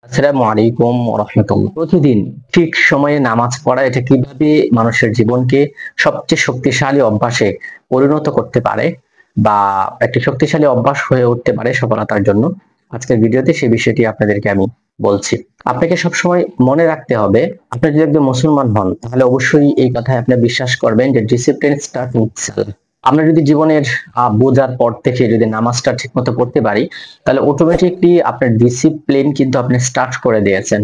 আসসালামু আলাইকুম ওয়া রাহমাতুল্লাহ। প্রতিদিন ঠিক সময়ে নামাজ পড়া এটা কিভাবে মানুষের জীবনকে সবচেয়ে শক্তিশালী অভ্যাসে পরিণত করতে পারে বা একটি শক্তিশালী অভ্যাস হয়ে উঠতে পারে সফলতার জন্য। আজকের ভিডিওতে সেই বিষয়টি আপনাদেরকে আমি বলছি। আপনাকে সবসময় মনে রাখতে হবে, আপনি যদি একজন মুসলমান হন তাহলে অবশ্যই এই কথায় আপনি বিশ্বাস করবেন যে ডিসিপ্লিন স্টার্ট উইথ সালাহ। আমরা যদি জীবনের বোঝার পর থেকে যদি নামাজটা ঠিকমতো পড়তে পারি তাহলে অটোমেটিকলি আপনার ডিসিপ্লিন কিন্তু আপনি স্টার্ট করে দিয়েছেন।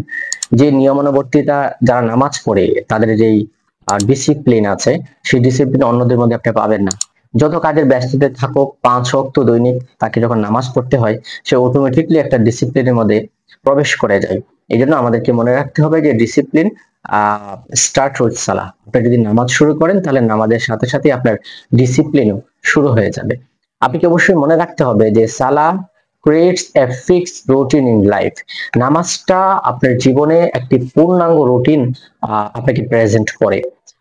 যে নিয়মানুবর্তিতা যারা নামাজ পড়ে তাদের যেই ডিসিপ্লিন আছে সেই ডিসিপ্লিন অন্যদের মধ্যে আপনি পাবেন না। যত কাজের ব্যস্ততা থাকুক 5 ওয়াক্ত দৈনিক তাকে যখন নামাজ পড়তে হয় সে অটোমেটিকলি একটা ডিসিপ্লিনের মধ্যে প্রবেশ করে যায়। এই জন্য আমাদেরকে মনে রাখতে হবে যে ডিসিপ্লিন স্টার্ট উইথ সালাহ। আপনি যদি নামাজ শুরু করেন তাহলে নামাজের সাথে সাথে আপনার ডিসিপ্লিনও শুরু হয়ে যাবে। আপনাকে অবশ্যই মনে রাখতে হবে যে সালাহ creates a fixed routine in life. নামাজটা আপনার জীবনে একটি পূর্ণাঙ্গ রুটিন আপনাকে প্রেজেন্ট করে।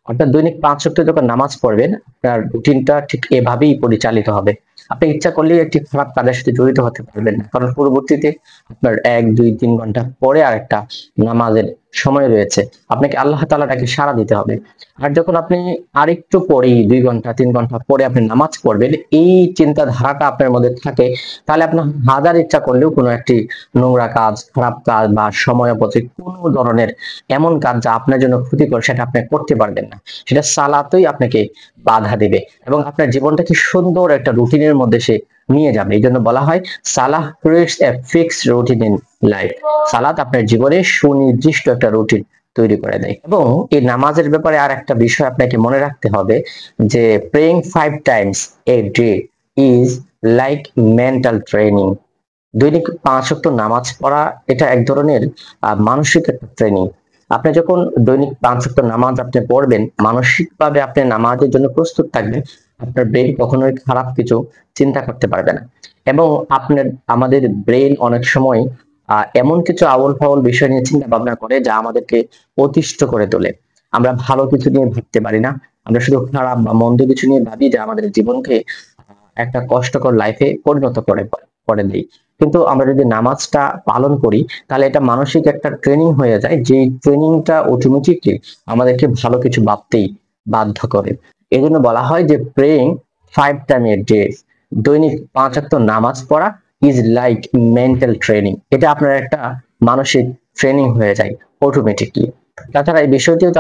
অর্থাৎ দৈনিক 5 ওয়াক্ত যখন নামাজ পড়বেন আপনার রুটিনটা ঠিক এভাবেই পরিচালিত হবে। আপনি ইচ্ছা করলেই একটি খারাপ কাজের সাথে জড়িত হতে পারবেন না, কারণ পরবর্তীতে আপনার 1 2 3 ঘন্টা পরে আরেকটা নামাজের সময় রয়েছে, আপনাকে আল্লাহ তাআলা ডাকে সাড়া দিতে হবে। আর যখন আপনি আরেকটু পরেই 2 ঘন্টা 3 ঘন্টা পরে আপনি নামাজ পড়বেন, এই চিন্তাধারাটা আপনার মধ্যে থাকে, তাহলে আপনার হাজার ইচ্ছা করলেও কোনো একটি নোংরা কাজ, খারাপ কাজ বা সময় অপচয় কোনো ধরনের এমন কাজ যা আপনার জন্য ক্ষতিকর সেটা আপনি করতে পারবেন না। সেটা সালাতই আপনাকে বাধা দিবে এবং আপনার জীবনটাকে সুন্দর একটা রুটিনের মধ্যে সে নিয়ে যাবে। এই জন্য বলা হয় সালাহ creates a fixed routine in life. সালাত আপনার জীবনে সুনির্দিষ্ট একটা রুটিন তৈরি করে দেয়। এবং এই নামাজের ব্যাপারে আর একটা বিষয় আপনাকে মনে রাখতে হবে যে praying 5 Times a day is like mental training. দৈনিক 5 ওয়াক্ত নামাজ পড়া এটা এক ধরনের মানসিক একটা ট্রেনিং। আপনি যখন দৈনিক 5 ওয়াক্ত নামাজ আপনি পড়বেন, মানসিকভাবে আপনি নামাজের জন্য প্রস্তুত থাকবেন, আপনার ব্রেন কখনোই খারাপ কিছু চিন্তা করতে পারবে না। এবং আপনার আমাদের ব্রেন অনেক সময় এমন কিছু আউল ফাউল বিষয় নিয়ে চিন্তা ভাবনা করে যা আমাদেরকে অতিষ্ঠ করে তোলে। আমরা ভালো কিছু নিয়ে ভাবতে পারি না, আমরা শুধু খারাপ বা মন্দ কিছু নিয়ে ভাবি যা আমাদের জীবনকে একটা কষ্টকর লাইফে পরিণত করে দেয়। কিন্তু আমরা যদি নামাজটা পালন করি তাহলে এটা মানসিক একটা ট্রেনিং হয়ে যায়, যে ট্রেনিংটা অটোমেটিকলি আমাদেরকে ভালো কিছু ভাবতেই বাধ্য করে। এই জন্য বলা হয় যে প্রেইং 5 টাইম এ ডে, দৈনিক 5 ওয়াক্ত নামাজ পড়া ইজ লাইক মেন্টাল ট্রেনিং। এটা আপনার একটা মানসিক ট্রেনিং হয়ে যায় অটোমেটিকলি। তাছাড়া এই বিষয়টিও তো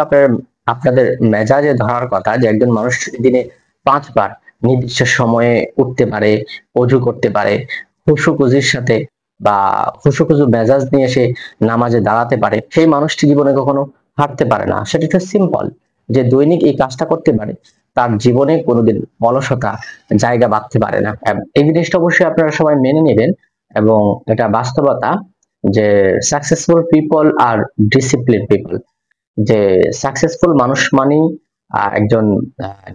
আপনাদের মেজাজে ধরার কথা যে একজন মানুষ দিনে 5 বার নির্দিষ্ট সময়ে উঠতে পারে, অজু করতে পারে, খুশুখুজির সাথে বা খুশুখুজু মেজাজ নিয়ে সে নামাজে দাঁড়াতে পারে, সেই মানুষটি জীবনে কখনো হারতে পারে না। সেটা একটা সিম্পল, যে দৈনিক এই কাজটা করতে পারে তার জীবনে কোনোদিন অলসতা জায়গা বাঁধতে পারে না। এই জিনিসটা অবশ্যই আপনারা সবাই মেনে নেবেন এবং এটা বাস্তবতা যে সাকসেসফুল পিপল আর ডিসিপ্লিন পিপল। যে সাকসেসফুল মানুষ মানেই একজন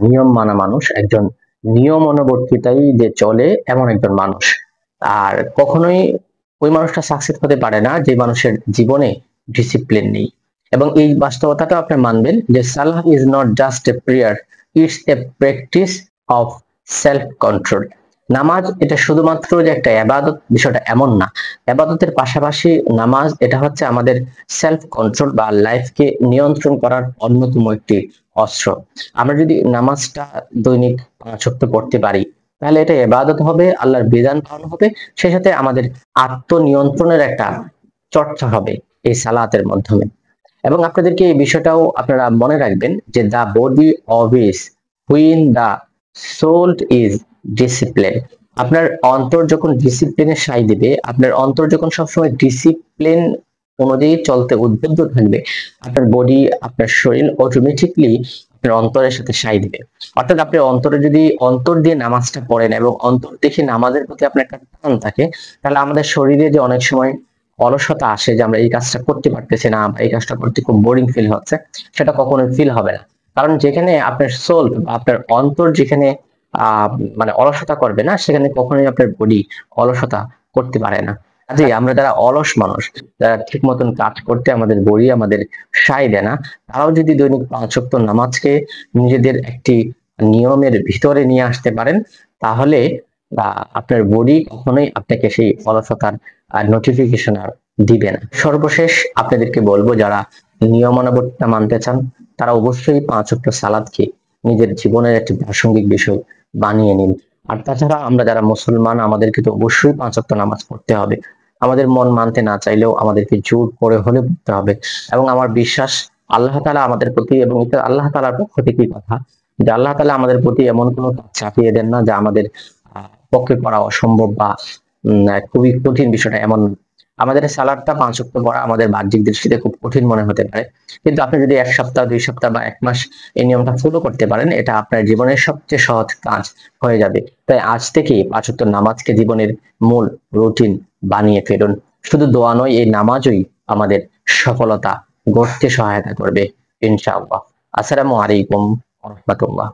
নিয়ম মানা মানুষ, একজন নিয়ম অনুবর্তিতাই যে চলে এমন একজন মানুষ। আর কখনোই ওই মানুষটা সাকসেস হতে পারে না যে মানুষের জীবনে ডিসিপ্লিন নেই। এবং এই বাস্তবতাটা আপনি মানবেন যে সালাহ is not just a prayer, it's a practice of self control. নামাজ এটা শুধুমাত্র যে একটা ইবাদত, বিষয়টা এমন না। ইবাদতের পাশাপাশি নামাজ এটা হচ্ছে আমাদের সেলফ কন্ট্রোল বা লাইফকে নিয়ন্ত্রণ করার অন্যতম একটি অস্ত্র। আমরা যদি নামাজটা দৈনিক 5 ওয়াক্ত পড়তে পারি তাহলে এটা ইবাদত হবে, আল্লাহর বিধান পালন হবে, সেই সাথে আমাদের আত্মনিয়ন্ত্রণের একটা চর্চা হবে এই সালাতের মাধ্যমে। এবং আপনাদেরকে এই বিষয়টাও আপনারা মনে রাখবেন যে the body obeys when the soul is discipline. আপনার অন্তর যখন ডিসিপ্লিনের সাই দিবে, আপনার অন্তর যখন সবসময় ডিসিপ্লিন অনুযায়ী চলতে উদ্বুদ্ধ থাকবে, আপনার বডি, আপনার শরীর অটোমেটিকলি আপনার অন্তরের সাথে সাই দিবে। অর্থাৎ আপনি অন্তরে যদি অন্তর দিয়ে নামাজটা পড়েন এবং অন্তর দেখে নামাজের প্রতি আপনার একটা টান থাকে, তাহলে আমাদের শরীরে যে অনেক সময় অলসতা আসে যে আমরা এই কাজটা করতে পারতেছি না বা এই কাজটা করতে খুব বোরিং ফিল হচ্ছে, সেটা কখনোই ফিল হবে না। কারণ যেখানে আপনার সোল বা আপনার অন্তর যেখানে আহ মানে অলসতা করবে না, সেখানে কখনোই আপনার বডি অলসতা করতে পারে না। কাজেই আমরা যারা অলস মানুষ, যারা ঠিক মতন কাজ করতে আমাদের বডি আমাদের সায় দেয় না, তারাও যদি দৈনিক 5 ওয়াক্ত নামাজকে নিজেদের একটি নিয়মের ভিতরে নিয়ে আসতে পারেন, তাহলে আপনার বডি কখনোই আপনাকে সেই অলসতার নোটিফিকেশন আর দিবে না। সর্বশেষ আপনাদেরকে বলবো, যারা নিয়মানুবর্তিতা মানতে চান তারা অবশ্যই 5 ওয়াক্ত সালাতকে নিজের জীবনের একটি প্রাসঙ্গিক বিষয় বানিয়ে নিন। আর তাছাড়া আমরা যারা মুসলমান, আমাদেরকে তো অবশ্যই 5 ওয়াক্ত নামাজ পড়তে হবে। আমাদের মন মানতে না চাইলেও আমাদেরকে জোর করে হলে পড়তে হবে। এবং আমার বিশ্বাস আল্লাহ তাআলা আমাদের প্রতি, এবং এটা আল্লাহ তাআলার পক্ষ থেকেই কথা, যে আল্লাহ তাআলা আমাদের প্রতি এমন কোনো কাজ চাপিয়ে দেন না যা আমাদের পক্ষে করা অসম্ভব বা খুবই কঠিন বিষয়টা এমন। আমাদের সালাদটা 5 ওয়াক্ত পড়া আমাদের বাহ্যিক দৃষ্টিতে খুব কঠিন মনে হতে পারে, কিন্তু আপনি যদি 1 সপ্তাহ 2 সপ্তাহ বা 1 মাস এই নিয়মটা ফলো করতে পারেন, এটা আপনার জীবনের সবচেয়ে সহজ কাজ হয়ে যাবে। তাই আজ থেকে 5 ওয়াক্ত নামাজকে জীবনের মূল রুটিন বানিয়ে ফেলুন। শুধু দোয়া নয়, এই নামাজই আমাদের সফলতা গড়তে সহায়তা করবে ইনশাআল্লাহ। আসসালামু আলাইকুম ওয়া রাহমাতুল্লাহ।